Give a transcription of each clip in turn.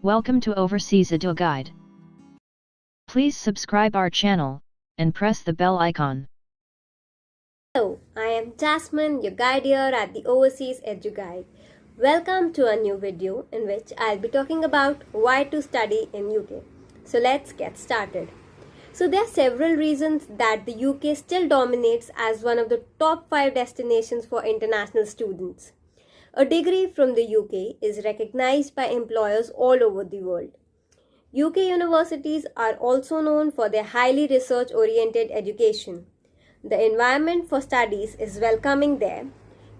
Welcome to Overseas Edu Guide. Please subscribe our channel and press the bell icon. Hello, I am Jasmine, your guide here at the Overseas Edu Guide. Welcome to a new video in which I'll be talking about why to study in UK. So let's get started. So there are several reasons that the UK still dominates as one of the top 5 destinations for international students. A degree from the UK is recognized by employers all over the world. UK universities are also known for their highly research-oriented education. The environment for studies is welcoming there.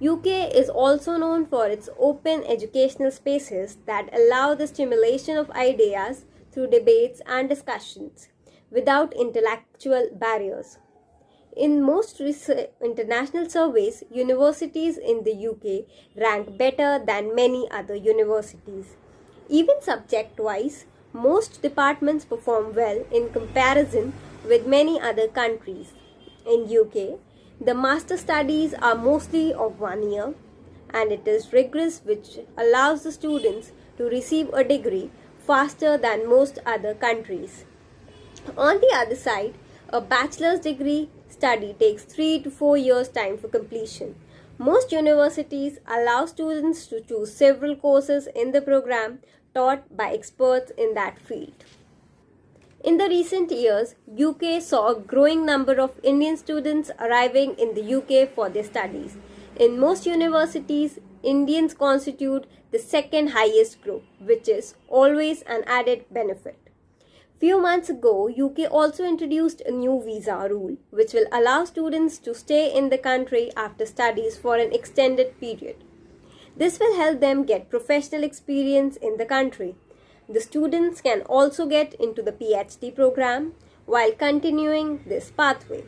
UK is also known for its open educational spaces that allow the stimulation of ideas through debates and discussions without intellectual barriers. In most international surveys, universities in the UK rank better than many other universities. Even subject-wise, most departments perform well in comparison with many other countries. In UK, the master studies are mostly of 1 year and it is rigorous, which allows the students to receive a degree faster than most other countries. On the other side, a bachelor's degree study takes 3 to 4 years time for completion. Most universities allow students to choose several courses in the program taught by experts in that field. In the recent years, UK saw a growing number of Indian students arriving in the UK for their studies. In most universities, Indians constitute the second highest group, which is always an added benefit. Few months ago, UK also introduced a new visa rule, which will allow students to stay in the country after studies for an extended period. This will help them get professional experience in the country. The students can also get into the PhD program while continuing this pathway.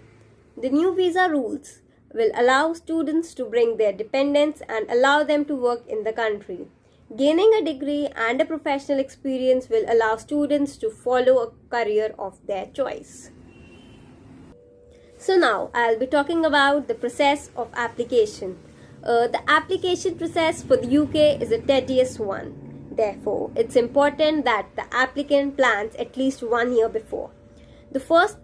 The new visa rules will allow students to bring their dependents and allow them to work in the country. Gaining a degree and a professional experience will allow students to follow a career of their choice. So now I'll be talking about the process of application. The application process for the UK is a tedious one. Therefore, it's important that the applicant plans at least 1 year before. The first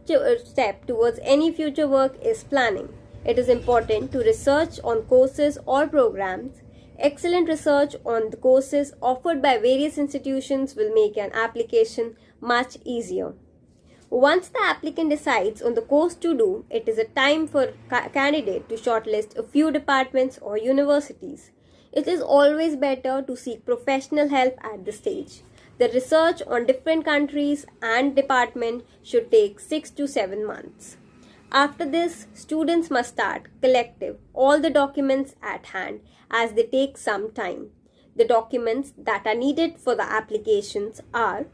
step towards any future work is planning. It is important to research on courses or programs. Excellent research on the courses offered by various institutions will make an application much easier. Once the applicant decides on the course to do, it is a time for a candidate to shortlist a few departments or universities. It is always better to seek professional help at this stage. The research on different countries and departments should take 6 to 7 months. After this, students must start collecting all the documents at hand as they take some time. The documents that are needed for the applications are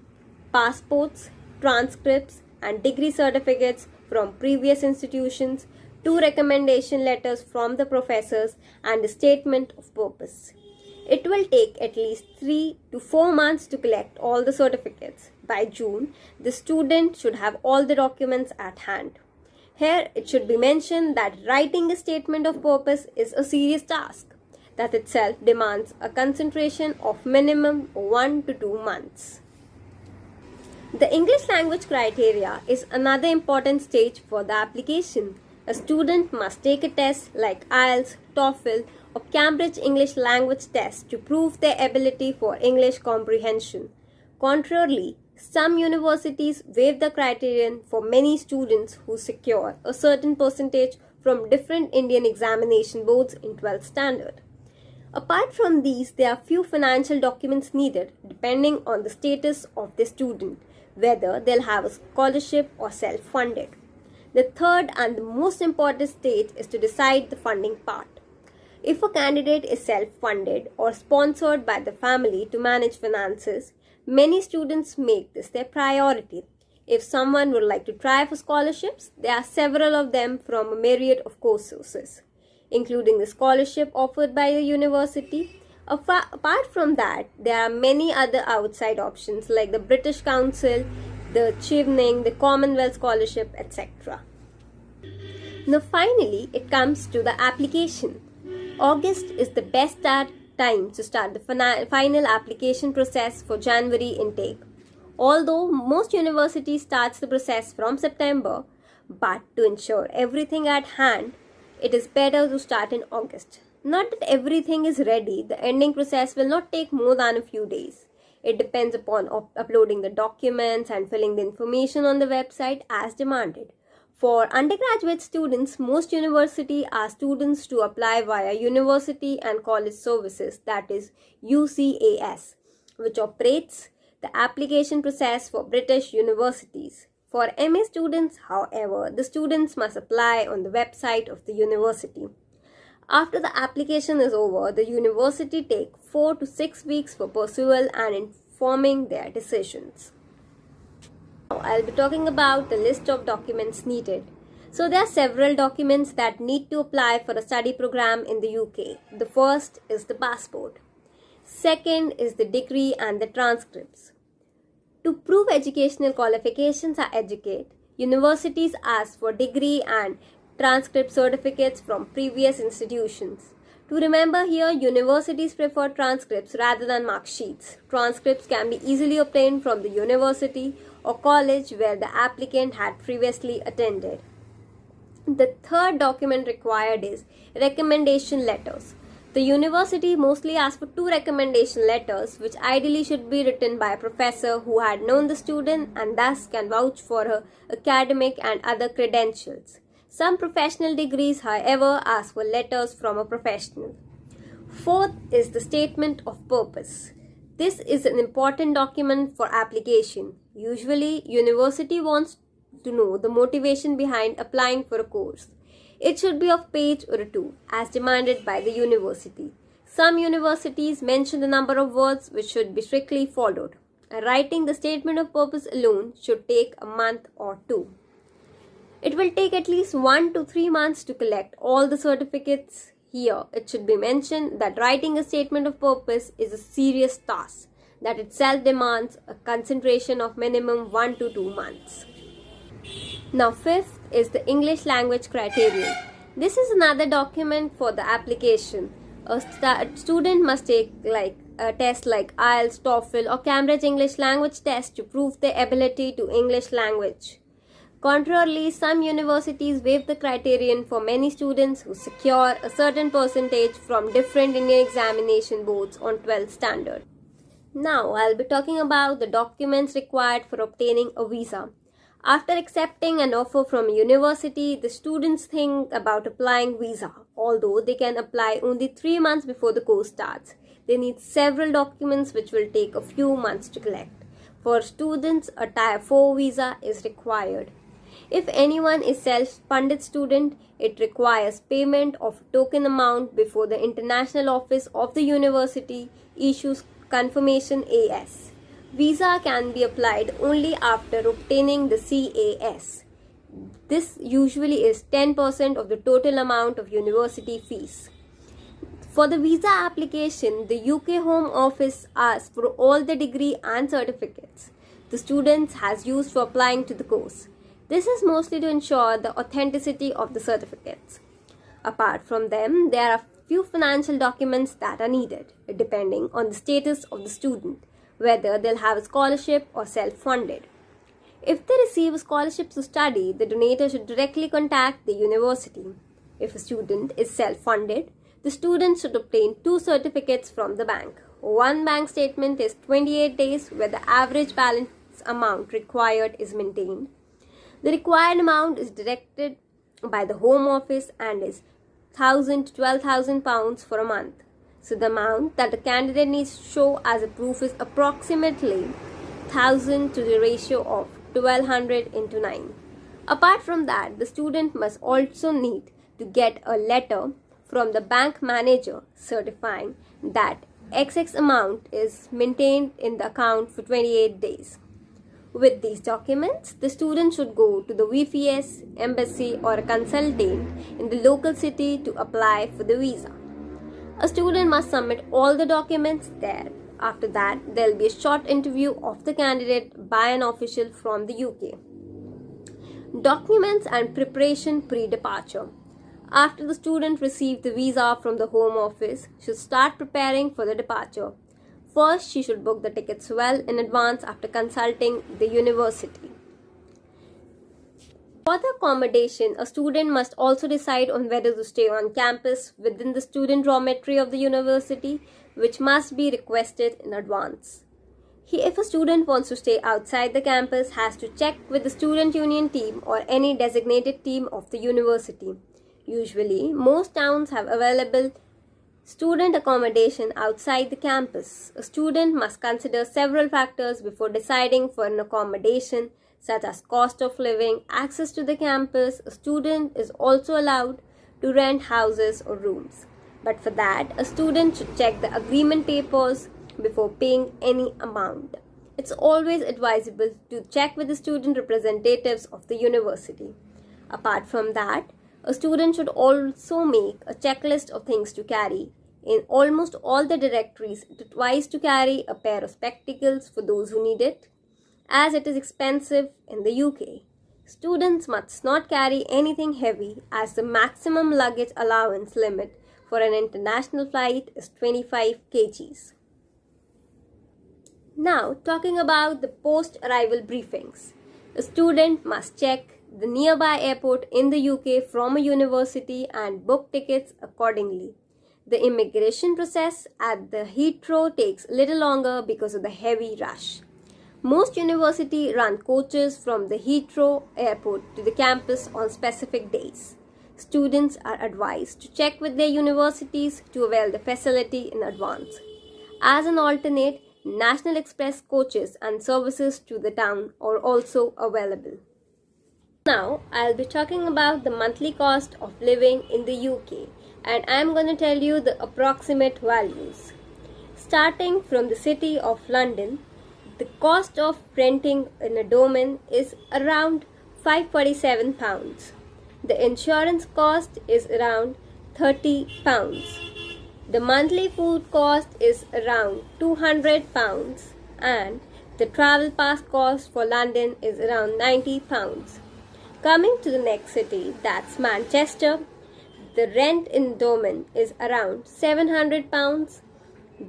passports, transcripts, and degree certificates from previous institutions, 2 recommendation letters from the professors, and a statement of purpose. It will take at least 3 to 4 months to collect all the certificates. By June, the student should have all the documents at hand. Here, it should be mentioned that writing a statement of purpose is a serious task that itself demands a concentration of minimum 1 to 2 months. The English language criteria is another important stage for the application. A student must take a test like IELTS, TOEFL, or Cambridge English Language Test to prove their ability for English comprehension. Contrarily, some universities waive the criterion for many students who secure a certain percentage from different Indian examination boards in 12th standard. Apart from these, there are few financial documents needed depending on the status of the student, whether they'll have a scholarship or self-funded. The third and the most important stage is to decide the funding part. If a candidate is self-funded or sponsored by the family to manage finances, many students make this their priority. If someone would like to try for scholarships, there are several of them from a myriad of courses, including the scholarship offered by the university. Apart from that, there are many other outside options like the British Council, the Chevening, the Commonwealth Scholarship, etc. Now finally, it comes to the application. August is the best time to start the final application process for January intake. Although most universities starts the process from September, but to ensure everything at hand, it is better to start in August. Not that everything is ready, the ending process will not take more than a few days. It depends upon uploading the documents and filling the information on the website as demanded. For undergraduate students, most universities ask students to apply via University and College Services, that is UCAS, which operates the application process for British universities. For MA students, however, the students must apply on the website of the university. After the application is over, the university takes 4 to 6 weeks for perusal and informing their decisions. Now, I'll be talking about the list of documents needed. So there are several documents that need to apply for a study program in the UK. The first is the passport. Second is the degree and the transcripts. To prove educational qualifications are educate, universities ask for degree and transcript certificates from previous institutions. To remember here, universities prefer transcripts rather than mark sheets. Transcripts can be easily obtained from the university or college where the applicant had previously attended. The third document required is recommendation letters. The university mostly asks for 2 recommendation letters, which ideally should be written by a professor who had known the student and thus can vouch for her academic and other credentials. Some professional degrees, however, ask for letters from a professional. Fourth is the statement of purpose. This is an important document for application. Usually, university wants to know the motivation behind applying for a course. It should be of page or 2, as demanded by the university. Some universities mention the number of words which should be strictly followed. Writing the statement of purpose alone should take a month or 2. It will take at least 1 to 3 months to collect all the certificates. Here, it should be mentioned that writing a statement of purpose is a serious task that itself demands a concentration of minimum 1 to 2 months. Now, fifth is the English language criterion. This is another document for the application. A student must take a test like IELTS, TOEFL or Cambridge English language test to prove their ability to English language. Contrarily, some universities waive the criterion for many students who secure a certain percentage from different Indian examination boards on 12th standard. Now, I'll be talking about the documents required for obtaining a visa. After accepting an offer from a university, the students think about applying visa. Although they can apply only 3 months before the course starts, they need several documents which will take a few months to collect. For students, a Tier 4 visa is required. If anyone is self-funded student, it requires payment of a token amount before the international office of the university issues confirmation AS. Visa can be applied only after obtaining the CAS. This usually is 10% of the total amount of university fees. For the visa application, the UK Home Office asks for all the degree and certificates the students has used for applying to the course. This is mostly to ensure the authenticity of the certificates. Apart from them, there are few financial documents that are needed, depending on the status of the student, whether they'll have a scholarship or self-funded. If they receive a scholarship to study, the donator should directly contact the university. If a student is self-funded, the student should obtain 2 certificates from the bank. One bank statement is 28 days where the average balance amount required is maintained. The required amount is directed by the Home Office and is £1,000 to £12,000 for a month. So the amount that the candidate needs to show as a proof is approximately 1,000 to the ratio of 1,200 into 9. Apart from that, the student must also need to get a letter from the bank manager certifying that XX amount is maintained in the account for 28 days. With these documents, the student should go to the VFS, embassy or a consultant in the local city to apply for the visa. A student must submit all the documents there. After that, there will be a short interview of the candidate by an official from the UK. Documents and preparation pre-departure. after the student receives the visa from the Home Office, should start preparing for the departure. First, she should book the tickets well in advance after consulting the university. For the accommodation, a student must also decide on whether to stay on campus within the student dormitory of the university, which must be requested in advance. If a student wants to stay outside the campus, has to check with the student union team or any designated team of the university. Usually, most towns have available student accommodation outside the campus. A student must consider several factors before deciding for an accommodation, such as cost of living, access to the campus. A student is also allowed to rent houses or rooms. But for that, a student should check the agreement papers before paying any amount. It's always advisable to check with the student representatives of the university. Apart from that, a student should also make a checklist of things to carry. In almost all the directories, it is wise to carry a pair of spectacles for those who need it, as it is expensive in the UK. Students must not carry anything heavy, as the maximum luggage allowance limit for an international flight is 25 kgs. Now, talking about the post-arrival briefings. A student must check the nearby airport in the UK from a university and book tickets accordingly. The immigration process at the Heathrow takes little longer because of the heavy rush. Most universities run coaches from the Heathrow airport to the campus on specific days. Students are advised to check with their universities to avail the facility in advance. As an alternate, National Express coaches and services to the town are also available. Now, I'll be talking about the monthly cost of living in the UK, and I'm going to tell you the approximate values. Starting from the city of London, the cost of renting in a domain is around £547. The insurance cost is around £30. The monthly food cost is around £200, and the travel pass cost for London is around £90. Coming to the next city, that's Manchester, the rent in domain is around £700.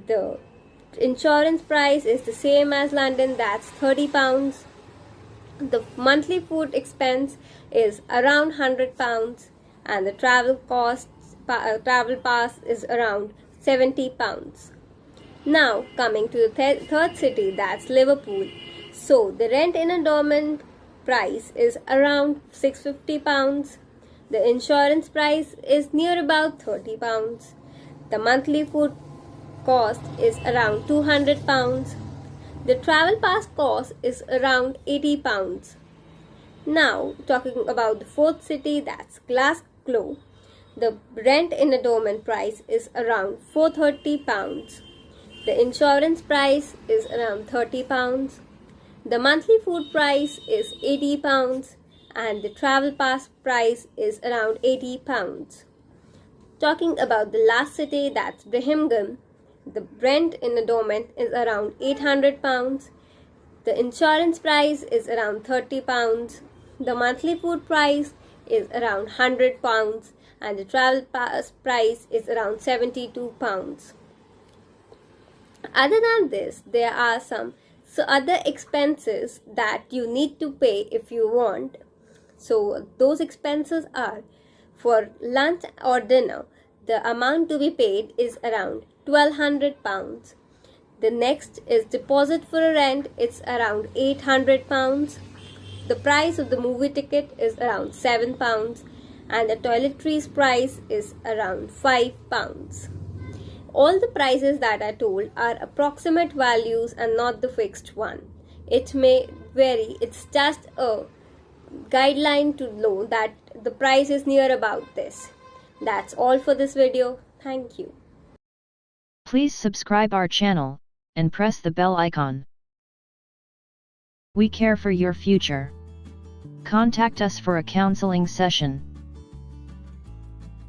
The insurance price is the same as London, that's £30. The monthly food expense is around £100, and the travel pass is around £70. Now, coming to the third city, that's Liverpool. So, the rent in a domain price is around £650. The insurance price is near about £30. The monthly food cost is around £200. The travel pass cost is around £80. Now, talking about the fourth city, that's Glasgow. The rent in a domain price is around £430. The insurance price is around £30. The monthly food price is £80, and the travel pass price is around £80. Talking about the last city, that's Birmingham. The rent in a domain is around £800. The insurance price is around £30. The monthly food price is around £100, and the travel pass price is around £72. Other than this, there are some other expenses that you need to pay if you want. So those expenses are for lunch or dinner. The amount to be paid is around £1,200. The next is deposit for a rent. It's around £800. The price of the movie ticket is around £7, and the toiletries price is around £5. All the prices that I told are approximate values and not the fixed one. It may vary. It's just a guideline to know that the price is near about this. That's all for this video. Thank you. Please subscribe our channel and press the bell icon. We care for your future. Contact us for a counseling session.